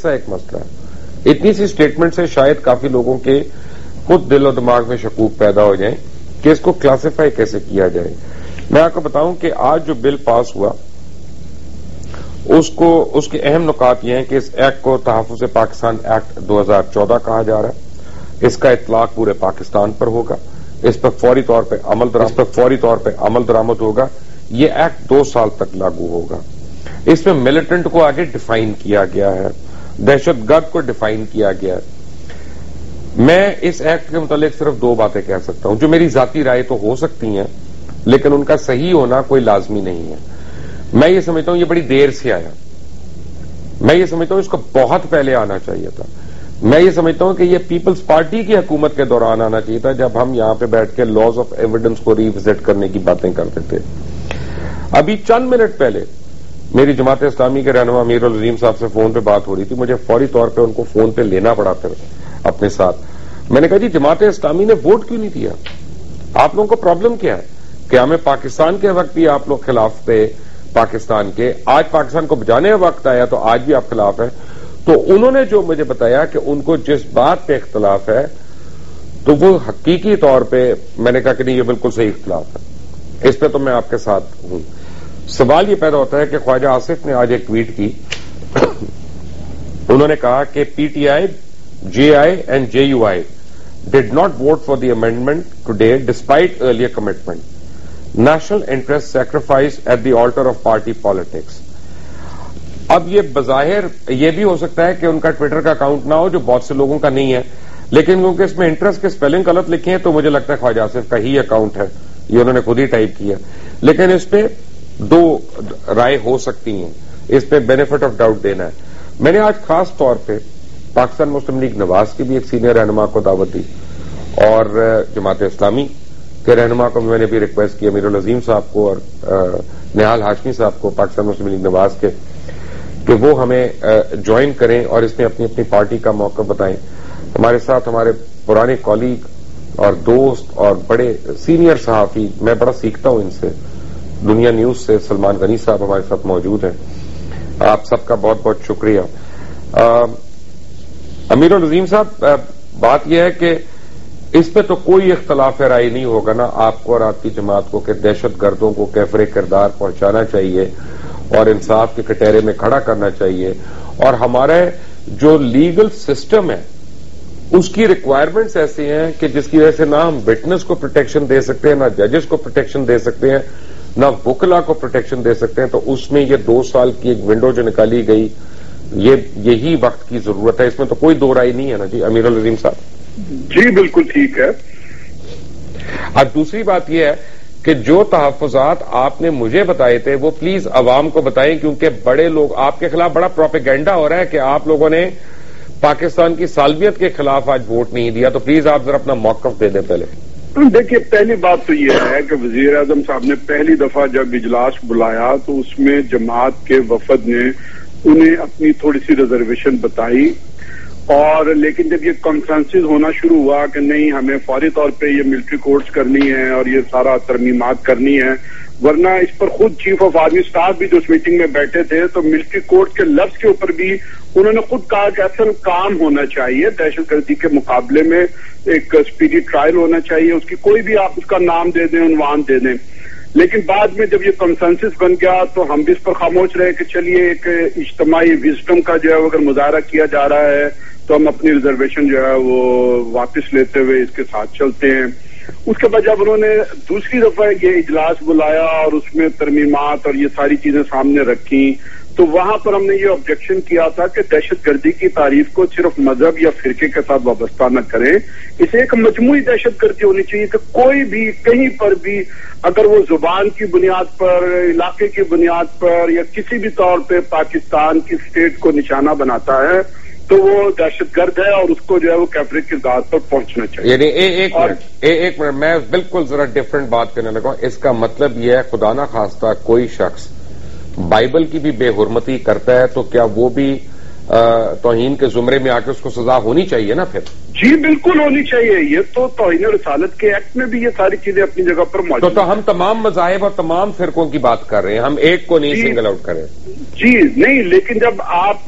सा एक मसला है। इतनी सी स्टेटमेंट से शायद काफी लोगों के खुद दिल और दिमाग में शकूक पैदा हो जाए कि इसको क्लासिफाई कैसे किया जाए। मैं आपको बताऊं कि आज जो बिल पास हुआ उसके अहम नुकात ये हैं कि इस एक्ट को तहफ़्फ़ुज़ पाकिस्तान एक्ट 2014 कहा जा रहा है। इसका इतलाक पूरे पाकिस्तान पर होगा। इस पर फौरी तौर पर अमल दरामद होगा। ये एक्ट 2 साल तक लागू होगा। इसमें मिलिटेंट को आगे डिफाइन किया गया है, दहशतगर्द को डिफाइन किया गया है। मैं इस एक्ट के मुतालिक सिर्फ 2 बातें कह सकता हूं, जो मेरी जाती राय तो हो सकती हैं लेकिन उनका सही होना कोई लाजमी नहीं है। मैं ये समझता हूं ये बड़ी देर से आया। मैं ये समझता हूं इसको बहुत पहले आना चाहिए था। मैं ये समझता हूं कि ये पीपल्स पार्टी की हुकूमत के दौरान आना चाहिए था, जब हम यहां पे बैठ के लॉज ऑफ एविडेंस को रिविजिट करने की बातें करते थे। अभी चंद मिनट पहले मेरी जमात इस्लामी के रहनुमा अमीरुल अजीम साहब से फोन पे बात हो रही थी। मुझे फौरी तौर पे उनको फोन पे लेना पड़ा फिर अपने साथ। मैंने कहा जी जमात इस्लामी ने वोट क्यों नहीं दिया? आप लोगों को प्रॉब्लम क्या है? क्या हमें पाकिस्तान के वक्त भी आप लोग खिलाफ थे पाकिस्तान के, आज पाकिस्तान को बचाने का वक्त आया तो आज भी आप खिलाफ है? तो उन्होंने जो मुझे बताया कि उनको जिस बात पे इख्तलाफ है तो वो हकीकी तौर पे मैंने कहा कि नहीं ये बिल्कुल सही इख्तलाफ है, इस पे तो मैं आपके साथ हूं। सवाल ये पैदा होता है कि ख्वाजा आसिफ ने आज एक ट्वीट की। उन्होंने कहा कि PTI, JI and JUI did not vote for the amendment today despite earlier commitment. National interest sacrifice at the alter of party politics. अब ये बजाहिर ये भी हो सकता है कि उनका ट्विटर का अकाउंट ना हो, जो बहुत से लोगों का नहीं है, लेकिन क्योंकि इसमें इंटरेस्ट के स्पेलिंग गलत लिखे हैं तो मुझे लगता है ख्वाजा आसिफ का ही अकाउंट है, ये उन्होंने खुद ही टाइप किया। लेकिन इस पे 2 राय हो सकती हैं, इस पे बेनिफिट ऑफ डाउट देना है। मैंने आज खास तौर पे पाकिस्तान मुस्लिम लीग नवाज की भी एक सीनियर रहनुमा को दावत दी और जमात इस्लामी के रहनुमा को मैंने भी रिक्वेस्ट की, अमीरुल अजीम साहब को और निहाल हाशमी साहब को पाकिस्तान मुस्लिम लीग नवाज के, कि वो हमें ज्वाइन करें और इसमें अपनी अपनी पार्टी का मौक़िफ़ बताएं। हमारे साथ हमारे पुराने कॉलीग और दोस्त और बड़े सीनियर सहाफ़ी, मैं बड़ा सीखता हूं इनसे, दुनिया न्यूज से सलमान गनी साहब हमारे साथ मौजूद हैं। आप सबका बहुत बहुत शुक्रिया। अमीरुल अजीम साहब, बात यह है कि इस पे तो कोई इख्तलाफ राय नहीं होगा ना आपको और आपकी जमात को कि दहशत गर्दों को कैफरे किरदार पहुंचाना चाहिए और इंसाफ के कटहरे में खड़ा करना चाहिए। और हमारे जो लीगल सिस्टम है उसकी रिक्वायरमेंट्स ऐसी हैं कि जिसकी वजह से ना हम विटनेस को प्रोटेक्शन दे सकते हैं, ना जजेस को प्रोटेक्शन दे सकते हैं, ना वुकला को प्रोटेक्शन दे सकते हैं। तो उसमें ये 2 साल की एक विंडो जो निकाली गई, यही वक्त की जरूरत है। इसमें तो कोई 2 राय नहीं है ना जी अमीरुल अजीम साहब? जी बिल्कुल ठीक है। अब दूसरी बात यह है कि जो तहफ्फुजात आपने मुझे बताए थे वो प्लीज अवाम को बताएं, क्योंकि बड़े लोग आपके खिलाफ बड़ा प्रोपेगेंडा हो रहा है कि आप लोगों ने पाकिस्तान की सालवियत के खिलाफ आज वोट नहीं दिया। तो प्लीज आप जरा अपना मौक़िफ़ दे दें पहले। देखिए, पहली बात तो यह है कि वजीर आजम साहब ने पहली दफा जब इजलास बुलाया तो उसमें जमात के वफद ने उन्हें अपनी थोड़ी सी रिजर्वेशन बताई, और लेकिन जब ये कॉन्फ्रेंसेस होना शुरू हुआ कि नहीं हमें फौरी तौर पे ये मिलिट्री कोर्ट्स करनी है और ये सारा तरमीमात करनी है, वरना इस पर खुद चीफ ऑफ आर्मी स्टाफ भी जो उस मीटिंग में बैठे थे तो मिलिट्री कोर्ट के लफ्ज के ऊपर भी उन्होंने खुद कहा कि असल काम होना चाहिए, दहशतगर्दी के मुकाबले में एक स्पीडी ट्रायल होना चाहिए, उसकी कोई भी आप उसका नाम दे दें, उन्वान दे दें। लेकिन बाद में जब ये कंसेंसस बन गया तो हम भी इस पर खामोश रहे कि चलिए एक इज्तिमाई विजडम का जो है अगर मुजाहरा किया जा रहा है तो हम अपनी रिजर्वेशन जो है वो वापस लेते हुए इसके साथ चलते हैं। उसके बाद जब उन्होंने दूसरी दफा ये इजलास बुलाया और उसमें तरमीमात और ये सारी चीजें सामने रखी, तो वहां पर हमने ये ऑब्जेक्शन किया था कि दहशतगर्दी की तारीफ को सिर्फ मजहब या फिरके के साथ वाबस्ता न करें, इसे एक मजमूई दहशतगर्दी होनी चाहिए कि कोई भी कहीं पर भी अगर वो जुबान की बुनियाद पर, इलाके की बुनियाद पर या किसी भी तौर पे पाकिस्तान की स्टेट को निशाना बनाता है तो वो दहशतगर्द है और उसको जो है वो कैफरे की दाद पर पहुंचना चाहिए। यानी एक मिनट मैं बिल्कुल जरा डिफरेंट बात करने लगा। इसका मतलब यह है खुदा ना खास्ता कोई शख्स बाइबल की भी बेहुरमती करता है तो क्या वो भी तौहीन के जुमरे में आके उसको सजा होनी चाहिए ना फिर? जी बिल्कुल होनी चाहिए। ये तो तौहीन रसालत के एक्ट में भी ये सारी चीजें अपनी जगह पर मौजूद तो हम तमाम मज़ाहिब और तमाम फिरकों की बात कर रहे हैं, हम एक को नहीं सिंगल आउट करें। जी नहीं, लेकिन जब आप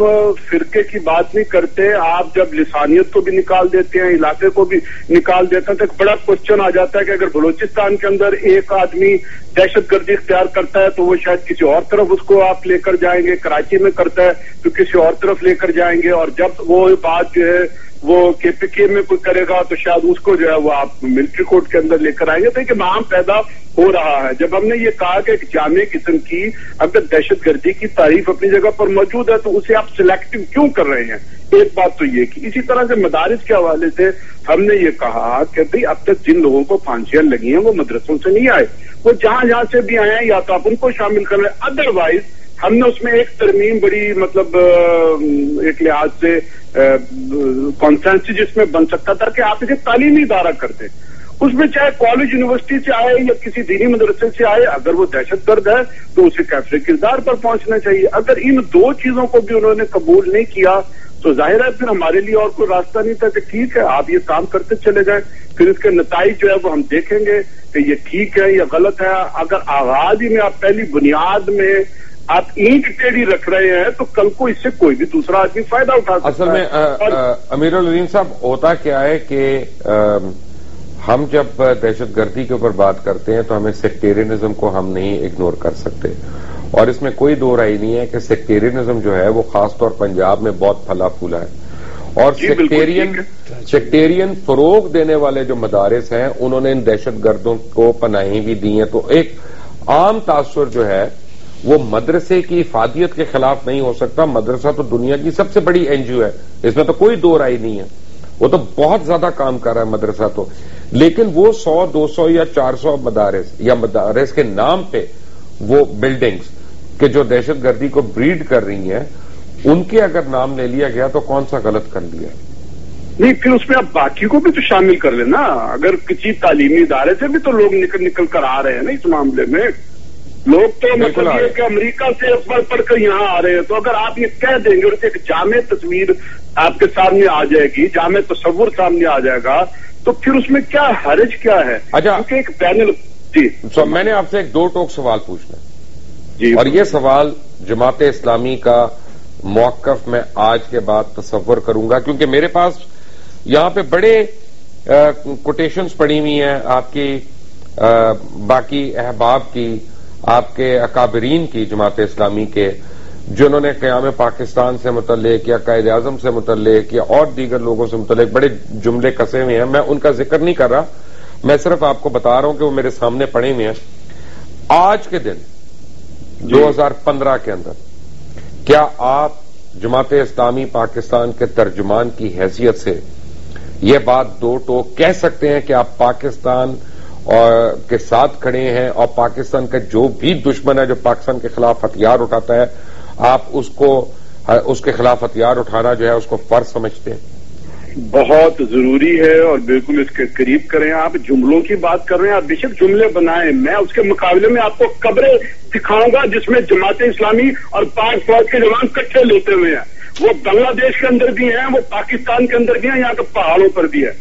फिरके की बात नहीं करते, आप जब लिसानियत को भी निकाल देते हैं, इलाके को भी निकाल देते हैं, तो एक बड़ा क्वेश्चन आ जाता है कि अगर बलूचिस्तान के अंदर एक आदमी दहशतगर्दी इख्तियार करता है तो वो शायद किसी और तरफ उसको आप लेकर जाएंगे, कराची में करता है तो किसी और तरफ लेकर जाएंगे, और जब वो बात जो है वो केपीके में कोई करेगा तो शायद उसको जो है वो आप मिलिट्री कोर्ट के अंदर लेकर आएंगे। तो एक माम पैदा हो रहा है। जब हमने ये कहा कि एक जामे किस्म की अगर दहशतगर्दी की तारीफ अपनी जगह पर मौजूद है तो उसे आप सिलेक्टिव क्यों कर रहे हैं, एक बात तो ये की। इसी तरह से मदारिस के हवाले से हमने ये कहा कि भाई अब तक जिन लोगों को फांसियां लगी हैं वो मदरसों से नहीं आए, वो जहां जहां से भी आए हैं या तो आप उनको शामिल कर रहे हैं। अदरवाइज हमने उसमें एक तरमीम बड़ी मतलब एक लिहाज से कॉन्सेंसस जिसमें बन सकता था कि आप इसे तालीमी इदारा करते, उसमें चाहे कॉलेज यूनिवर्सिटी से आए या किसी दीनी मदरसे से आए, अगर वो दहशतगर्द है तो उसे कैफरे किरदार पर पहुंचना चाहिए। अगर इन दो चीजों को भी उन्होंने कबूल नहीं किया तो जाहिर है फिर हमारे लिए और कोई रास्ता नहीं था कि ठीक है आप ये काम करते चले जाएं, फिर इसके नताइज जो है वो हम देखेंगे कि ये ठीक है या गलत है। अगर आगाज ही में आप पहली बुनियाद में आप ईंट टेढ़ी रख रहे हैं तो कल को इससे कोई भी दूसरा आदमी फायदा उठा सकता है। असल में अमीरुल अजीम साहब, होता क्या है कि हम जब दहशतगर्दी के ऊपर बात करते हैं तो हमें सेक्टेरियनिज्म को हम नहीं इग्नोर कर सकते, और इसमें कोई दो राय नहीं है कि सेक्टेरियनिज्म जो है वो खासतौर पंजाब में बहुत फला फूला है। और सेक्टेरियन फरोग देने वाले जो मदारिस हैं उन्होंने इन दहशतगर्दों को पनाही भी दी है। तो एक आम तासुर जो है वो मदरसे की इफादियत के खिलाफ नहीं हो सकता। मदरसा तो दुनिया की सबसे बड़ी एनजीओ है, इसमें तो कोई दो राय नहीं है, वो तो बहुत ज्यादा काम कर रहा है मदरसा तो। लेकिन वो 100, 200 या 400 मदारिस या मदारिस के नाम पे वो बिल्डिंग्स के जो दहशतगर्दी को ब्रीड कर रही हैं, उनके अगर नाम ले लिया गया तो कौन सा गलत कर लिया? नहीं, फिर उसमें आप बाकी को भी तो शामिल कर लेना। अगर किसी तालीमी इदारे से भी तो लोग निकल कर आ रहे हैं ना इस मामले में। लोग तो मतलब ये कि अमेरिका से पढ़कर यहाँ आ रहे हैं, तो अगर आप ये कह देंगे और एक जामे तस्वीर आपके सामने आ जाएगी, जामे तस्वुर सामने आ जाएगा, तो फिर उसमें क्या हर्ज क्या है? अच्छा, क्योंकि एक पैनल जी मैंने आपसे एक दो टोक सवाल पूछना जी, और ये सवाल जमात इस्लामी का मौक़िफ़ में आज के बाद तसव्वुर करूंगा, क्योंकि मेरे पास यहां पे बड़े कोटेशंस पड़ी हुई हैं आपकी, बाकी अहबाब की, आपके अकाबरीन की जमात इस्लामी के, जिन्होंने क़याम पाकिस्तान से मुतल्लिक या कायद आज़म से मुतल्लिक या और दीगर लोगों से मुतल्लिक बड़े जुमले कसे हुए हैं। मैं उनका जिक्र नहीं कर रहा, मैं सिर्फ आपको बता रहा हूं कि वो मेरे सामने पड़े हुए हैं। आज के दिन 2015 के अंदर क्या आप जमात इस्लामी पाकिस्तान के तर्जुमान की हैसियत से ये बात दो टोक कह सकते हैं कि आप पाकिस्तान और के साथ खड़े हैं, और पाकिस्तान का जो भी दुश्मन है जो पाकिस्तान के खिलाफ हथियार उठाता है, आप उसके खिलाफ हथियार उठाना जो है उसको फर्ज समझते हैं? बहुत जरूरी है और बिल्कुल इसके करीब करें। आप जुमलों की बात कर रहे हैं, आप बेशक जुमले बनाएं, मैं उसके मुकाबले में आपको कब्रें दिखाऊंगा जिसमें जमात इस्लामी और पाक फौज के जवान कट्टे लेते हुए हैं। वो बांग्लादेश के अंदर भी हैं, वो पाकिस्तान के अंदर भी हैं, यहाँ के पहाड़ों पर भी है।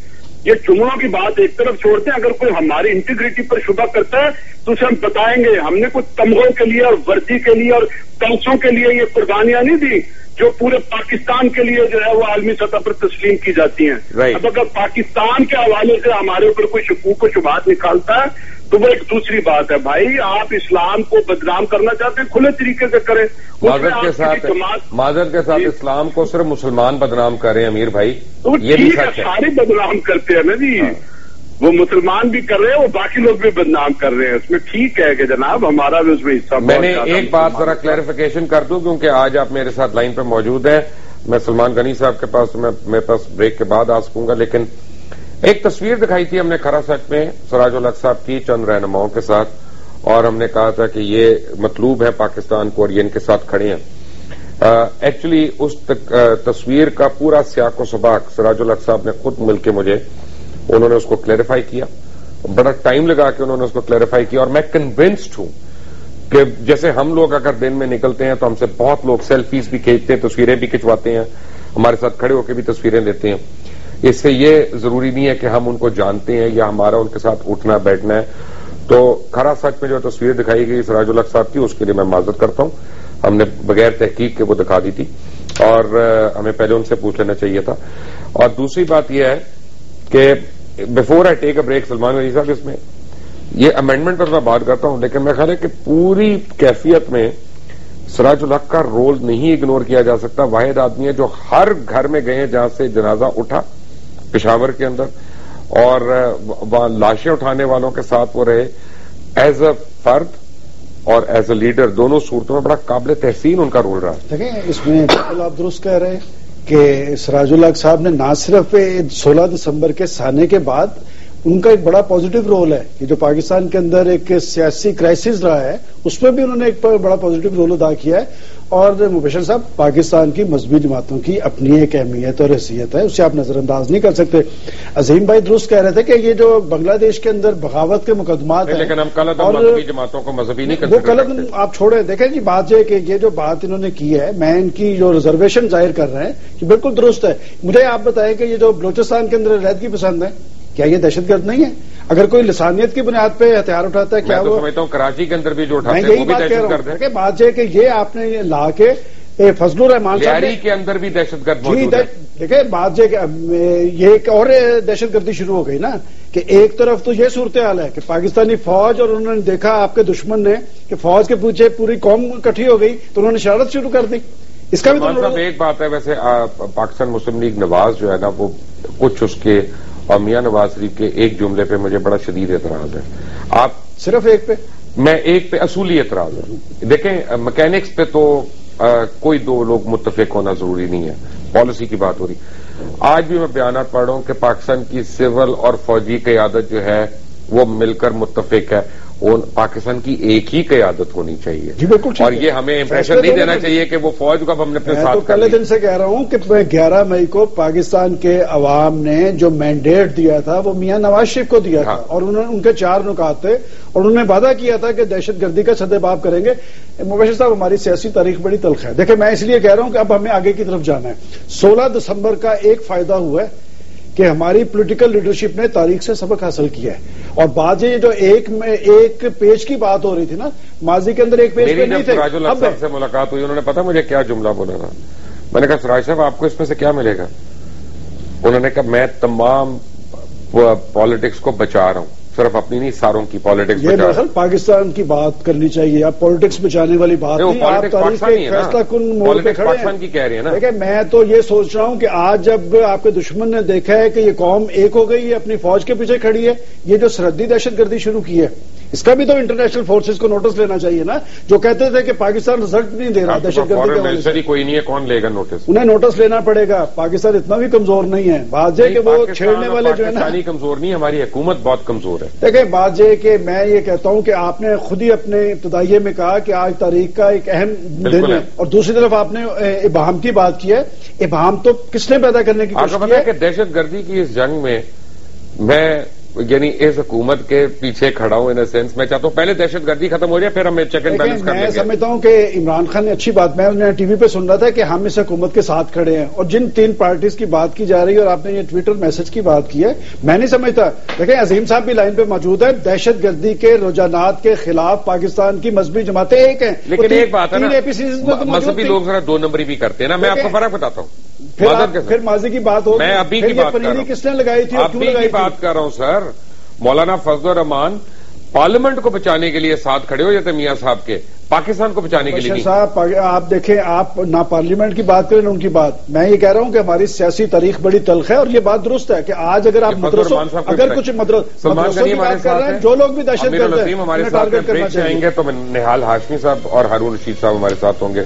ये जुमलों की बात एक तरफ छोड़ते हैं, अगर कोई हमारी इंटीग्रिटी पर शुबा करता है तो उसे हम बताएंगे हमने कुछ तमगों के लिए और वर्दी के लिए और पैसों के लिए ये कुर्बानियां नहीं दी जो पूरे पाकिस्तान के लिए जो है वो आलमी सतह पर तस्लीम की जाती हैं। अब अगर पाकिस्तान के हवाले से हमारे ऊपर कोई शकूक को शुबात निकालता है तो वो एक दूसरी बात है। भाई, आप इस्लाम को बदनाम करना चाहते हैं, खुले तरीके से करें। माजरत के साथ इस्लाम को सिर्फ मुसलमान बदनाम कर रहे हैं अमीर भाई, तो ये भी सच है। सारे बदनाम करते हैं ना जी, वो मुसलमान भी कर रहे हैं, वो बाकी लोग भी बदनाम कर रहे हैं, उसमें ठीक है कि जनाब हमारा भी उसमें हिस्सा। मैंने एक बात जरा क्लैरिफिकेशन कर दूं, क्योंकि आज आप मेरे साथ लाइन पर मौजूद हैं, मैं सलमान गनी साहब के पास मेरे पास ब्रेक के बाद आ सकूंगा, लेकिन एक तस्वीर दिखाई थी हमने खरा सच में सराजुल हक साहब की चंद रहनुमाओं के साथ, और हमने कहा था कि ये मतलूब है पाकिस्तान को और ये इनके साथ खड़े हैं। एक्चुअली उस तस्वीर का पूरा सियाक व सबाक सराजुल हक साहब ने खुद मिलकर मुझे उन्होंने उसको क्लैरिफाई किया, बड़ा टाइम लगा के उन्होंने उसको क्लैरिफाई किया, और मैं कन्विंस्ड हूं कि जैसे हम लोग अगर दिन में निकलते हैं तो हमसे बहुत लोग सेल्फीज भी खींचते हैं, तस्वीरें भी खिंचवाते हैं, हमारे साथ खड़े होकर भी तस्वीरें लेते हैं, اس سے یہ ضروری نہیں ہے کہ ہم ان کو جانتے ہیں یا ہمارا ان کے ساتھ اٹھنا بیٹھنا ہے. تو کھرا سچ میں جو تصویر دکھائی گئی سراج الحق صاحب کی، اس کے لیے میں معذرت کرتا ہوں. ہم نے بغیر تحقیق کے وہ دکھا دی تھی اور ہمیں پہلے ان سے پوچھ لینا چاہیے تھا. اور دوسری بات یہ ہے کہ before I take a break Salman Ghani صاحب، اس میں یہ امینڈمنٹ پر میں بات کرتا ہوں، لیکن میرا خیال ہے کہ پوری کیفیت میں سراج الحق کا رول نہیں اگنور کیا جا سکتا. واحد آدمی ہے جو ہر گھر میں گئے جہاں سے جنازہ اٹھا پشاور کے اندر، اور وہاں لاشیں اٹھانے والوں کے ساتھ وہ رہے ایز اے فرد اور ایز اے لیڈر. دونوں صورتوں میں بڑا قابل تحسین ان کا رول رہا. دیکھیں اس میں آپ درست کہہ رہے ہیں کہ سراج الحق صاحب نے نہ صرف 16 دسمبر کے سانے کے بعد ان کا ایک بڑا پازیٹو رول ہے کہ جو پاکستان کے اندر ایک سیاسی کرائسس رہا ہے اس میں بھی انہوں نے ایک بڑا پازیٹو رول ادا کیا ہے. اور مبشر صاحب، پاکستان کی مذہبی جماعتوں کی اپنی ایک اہمیت اور حیثیت ہے، اسے آپ نظر انداز نہیں کر سکتے. عظیم بھائی درست کہہ رہے تھے کہ یہ جو بنگلہ دیش کے اندر بغاوت کے مقدمات ہیں، لیکن ہم کل مذہبی جماعتوں کو مذہبی نہیں کر سکتے. وہ کل آپ چھوڑیں. دیکھیں جی، بات یہ کہ یہ جو بات انہوں نے کی ہے، میں ان کی جو ریزرویشن ظاہر کر رہے ہیں کہ بالکل درست ہے. مجھے آپ بتائیں کہ یہ جو بلوچستان کے اندر علیحدگی پسند ہے، کیا یہ دہشت گرد نہیں ہے؟ اگر کوئی لسانیت کی بنیاد پہ ہتھیار اٹھاتا ہے، کیا وہ سمجھتا ہوں کراچی کے اندر بھی جو اٹھاتے ہیں وہ بھی دہشت گرد ہے؟ بات یہ کہ یہ آپ نے لا کے فضل الرحمان صاحب کے اندر بھی دہشت گرد موجود ہے. دیکھیں بات یہ کہ یہ ایک اور دہشت گردی شروع ہو گئی نا کہ ایک طرف تو یہ صورتحال ہے کہ پاکستانی فوج، اور انہوں نے دیکھا آپ کے دشمن نے کہ فوج کے پیچھے پوری قوم اکٹھی ہو گئی تو انہوں نے شرارت شروع کر دی. اس کا بھی تو ایک بات ہے. ویسے پاکستان مسلم لیگ نواز جو ہے نا، وہ کچھ اس کے اور میاں نواز شریف کے ایک جملے پہ مجھے بڑا شدید اعتراض ہے. آپ صرف ایک پہ؟ میں ایک پہ اصولی اعتراض ہے. دیکھیں مکینکس پہ تو کوئی دو لوگ متفق ہونا ضروری نہیں ہے، پالیسی کی بات ہو رہی. آج بھی میں بیانات پڑھ رہا ہوں کہ پاکستان کی سول اور فوجی قیادت جو ہے وہ مل کر متفق ہے. پاکستان کی ایک ہی قیادت ہونی چاہیے. جی بالکل. اور یہ ہمیں امپریشن نہیں دینا چاہیے کہ وہ فوج کو اب ہم نے اپنے ساتھ. پہلے دن سے کہہ رہا ہوں کہ 11 مئی کو پاکستان کے عوام نے جو مینڈیٹ دیا تھا وہ میاں نواز شریف کو دیا تھا، اور انہوں نے ان کے 4 نکات تھے اور انہوں نے وعدہ کیا تھا کہ دہشت گردی کا سدباب کریں گے. مبشر صاحب، ہماری سیاسی تاریخ بڑی تلخ ہے. دیکھیں میں اس لیے کہہ رہا ہوں کہ اب ہمیں آگے کی طرف جانا ہے. 16 دسمبر کا ایک فائدہ ہوا ہے کہ ہماری پولیٹیکل لیڈرشپ نے تاریخ سے سبق حاصل کیا ہے. اور بات یہ جو ایک پیج کی بات ہو رہی تھی نا، ماضی کے اندر ایک پیج پہ نہیں تھے. سراج الحق صاحب سے ملاقات ہوئی، انہوں نے پتا مجھے کیا جملہ بولا تھا؟ میں نے کہا سراج صاحب آپ کو اس میں سے کیا ملے گا؟ انہوں نے کہا میں تمام پالیٹکس کو بچا رہا ہوں، صرف اپنی نہیں ساروں کی پالیٹکس بچا رہا ہوں. پاکستان کی بات کرنی چاہیے، آپ پالیٹکس بچانے والی بات نہیں، آپ تاریخ کے فیصلہ کن موڑ پہ کھڑے پاکستان کی کہہ رہی ہے نا. دیکھیں میں تو یہ سوچ رہا ہوں کہ آج جب آپ کے دشمن نے دیکھا ہے کہ یہ قوم ایک ہو گئی ہے، اپنی فوج کے پیچھے کھڑی ہے، یہ جو سرحدی دہشت گردی شروع کی ہے، اس کا بھی تو انٹرنیشنل فورسز کو نوٹس لینا چاہیے نا، جو کہتے تھے کہ پاکستان رزلٹ نہیں دے رہا دہشت گردی کا. کوئی نہیں ہے، کون لے گا نوٹس؟ انہیں نوٹس لینا پڑے گا. پاکستان اتنا بھی کمزور نہیں ہے. بات یہ کہ وہ چھیڑنے والے جو ہے نا، کمزور نہیں، ہماری حکومت بہت کمزور ہے. دیکھیں بات یہ کہ میں یہ کہتا ہوں کہ آپ نے خود ہی اپنے ابتدائیے میں کہا کہ آج تاریخ کا ایک اہم دن ہے، اور دوسری طرف آپ نے ابہام کی بات کی ہے. ابہام تو کس نے پیدا کرنے کی کوشش کی ہے؟ کہ دہشت گردی کی اس جنگ میں میں یعنی اس حکومت کے پیچھے کھڑا ہوں. ان سینس میں چاہتا ہوں پہلے دہشت گردی ختم ہو جائے، پھر ہم چیک اینڈ بیلنس کر لیں گے. میں سمجھتا ہوں کہ عمران خان نے اچھی بات، میں ٹی وی پہ سن رہا تھا کہ ہم اس حکومت کے ساتھ کھڑے ہیں، اور جن 3 پارٹیز کی بات کی جا رہی ہے اور آپ نے یہ ٹویٹر میسج کی بات کی ہے، میں نہیں سمجھتا. دیکھیں عظیم صاحب بھی لائن پہ موجود ہے. دہشت گردی کے رجحانات کے خلاف پاکستان کی مذہبی جماعتیں ایک ہیں، لیکن ایک بات ہے نا، مذہبی لوگ ذرا 2 نمبری بھی کرتے ہیں نا. میں آپ کو فرق بتاتا ہوں. پھر ماضی کی بات ہو، میں ابھی کی بات کر رہا ہوں. کس نے لگائی تھی؟ ابھی کی بات کر رہا ہوں سر. مولانا فضل الرحمان پارلیمنٹ کو بچانے کے لیے ساتھ کھڑے ہو جاتے میاں صاحب کے، پاکستان کو بچانے کے لیے نہیں. صاحب آپ دیکھیں، آپ نہ پارلیمنٹ کی بات کریں نہ ان کی بات. میں یہ کہہ رہا ہوں کہ ہماری سیاسی تاریخ بڑی تلخ ہے، اور یہ بات درست ہے کہ آج اگر آپ مدرسوں اگر کچھ مدرسوں کی بات کر رہے ہیں، جو لوگ بھی دہشت گرد ہیں ہمارے ساتھ ٹارگٹ کرنا چاہیں گے، تو نہال ہاشمی صاحب اور ہارون رشید صاحب ہمارے ساتھ ہوں گے.